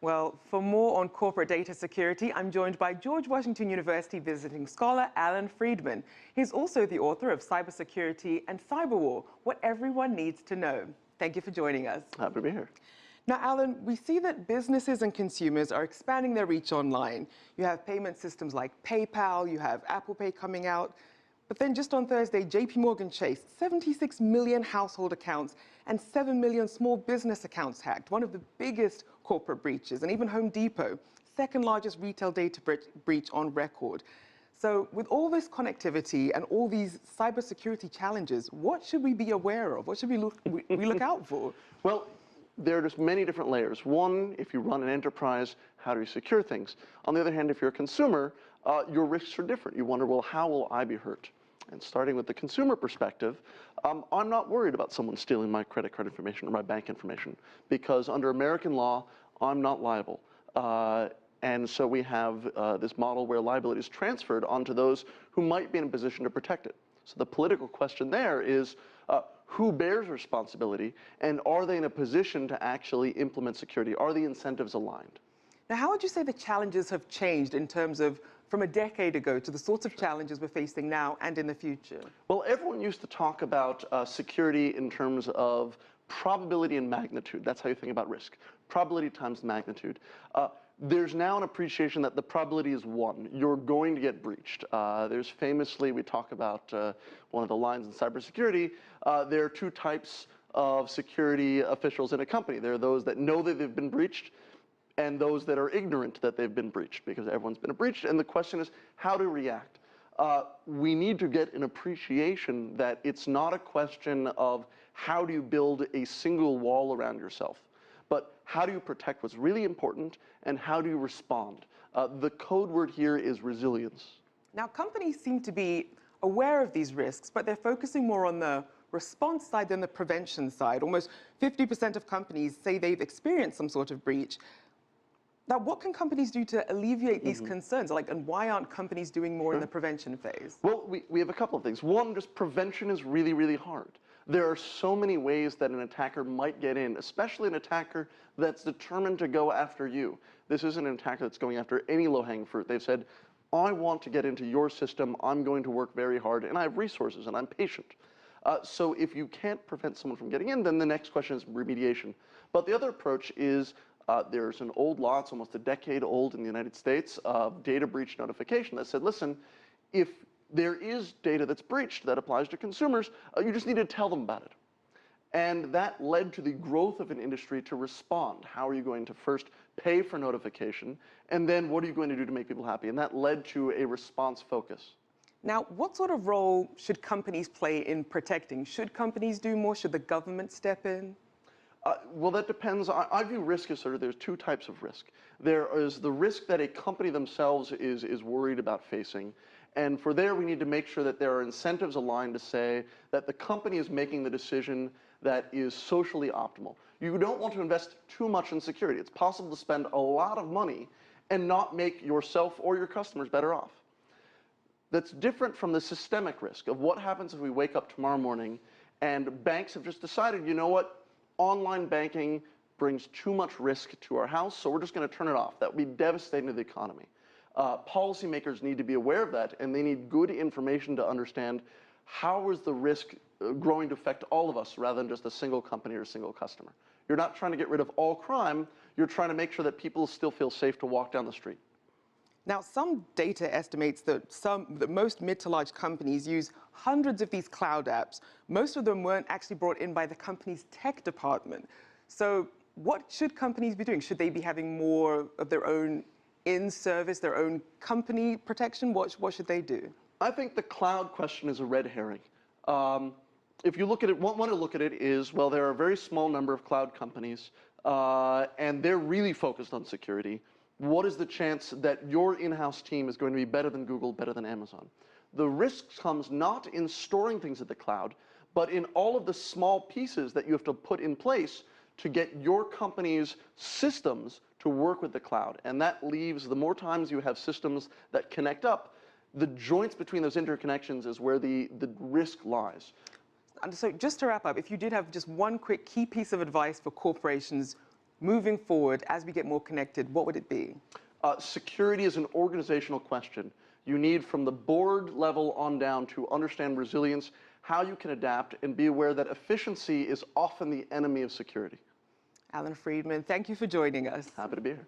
Well, for more on corporate data security, I'm joined by George Washington University visiting scholar Allan Friedman. He's also the author of Cybersecurity and Cyberwar, What Everyone Needs to Know. Thank you for joining us. Happy to be here. Now, Allan, we see that businesses and consumers are expanding their reach online. You have payment systems like PayPal, you have Apple Pay coming out. But then just on Thursday, JP Morgan Chase, 76 million household accounts and 7 million small business accounts hacked, one of the biggest corporate breaches, and even Home Depot, second largest retail data breach on record. So with all this connectivity and all these cybersecurity challenges, what should we be aware of? What should we look out for? Well, there are just many different layers. One, if you run an enterprise, how do you secure things? On the other hand, if you're a consumer, your risks are different. You wonder, well, how will I be hurt? And starting with the consumer perspective, I'm not worried about someone stealing my credit card information or my bank information because under American law, I'm not liable. And so we have this model where liability is transferred onto those who might be in a position to protect it. So the political question there is, who bears responsibility, and are they in a position to actually implement security? Are the incentives aligned? Now, how would you say the challenges have changed in terms of from a decade ago to the sorts of challenges we're facing now and in the future? Well, everyone used to talk about security in terms of probability and magnitude. That's how you think about risk. Probability times magnitude. There's now an appreciation that the probability is 1. You're going to get breached. There's famously, we talk about one of the lines in cybersecurity, there are 2 types of security officials in a company. There are those that know that they've been breached and those that are ignorant that they've been breached because everyone's been breached. And the question is how to react. We need to get an appreciation that it's not a question of how do you build a single wall around yourself, but how do you protect what's really important and how do you respond? The code word here is resilience. Now, companies seem to be aware of these risks, but they're focusing more on the response side than the prevention side. Almost 50% of companies say they've experienced some sort of breach. Now, what can companies do to alleviate these concerns? And why aren't companies doing more in the prevention phase? Well, we have a couple of things. One, just prevention is really, really hard. There are so many ways that an attacker might get in, especially an attacker that's determined to go after you. This isn't an attacker that's going after any low-hanging fruit. They've said, I want to get into your system, I'm going to work very hard, and I have resources, and I'm patient. So if you can't prevent someone from getting in, then the next question is remediation. But the other approach is there's an old law, it's almost a decade old in the United States, of data breach notification that said, listen, if there is data that's breached that applies to consumers, you just need to tell them about it. And that led to the growth of an industry to respond. How are you going to first pay for notification? And then what are you going to do to make people happy? And that led to a response focus. Now, what sort of role should companies play in protecting? Should companies do more? Should the government step in? Well, that depends. I view risk as there's 2 types of risk. There is the risk that a company themselves is worried about facing. And for there, we need to make sure that there are incentives aligned to say that the company is making the decision that is socially optimal. You don't want to invest too much in security. It's possible to spend a lot of money and not make yourself or your customers better off. That's different from the systemic risk of what happens if we wake up tomorrow morning and banks have just decided, you know what, online banking brings too much risk to our house, so we're just going to turn it off. That would be devastating to the economy. Policymakers need to be aware of that, and they need good information to understand how is the risk growing to affect all of us rather than just a single company or a single customer. You're not trying to get rid of all crime, you're trying to make sure that people still feel safe to walk down the street. Now, some data estimates that most mid to large companies use hundreds of these cloud apps. Most of them weren't actually brought in by the company's tech department. So what should companies be doing? Should they be having more of their own in-service, their own company protection? What should they do? I think the cloud question is a red herring. If you look at it, one way to look at it is, well, there are a very small number of cloud companies, and they're really focused on security. What is the chance that your in-house team is going to be better than Google, better than Amazon? The risk comes not in storing things at the cloud, but in all of the small pieces that you have to put in place to get your company's systems to work with the cloud. And that leaves, the more times you have systems that connect up, the joints between those interconnections is where the risk lies. And so just to wrap up, if you did have just one quick key piece of advice for corporations moving forward as we get more connected, what would it be? Security is an organizational question. You need from the board level on down to understand resilience, how you can adapt, and be aware that efficiency is often the enemy of security. Allan Friedman, thank you for joining us. Happy to be here.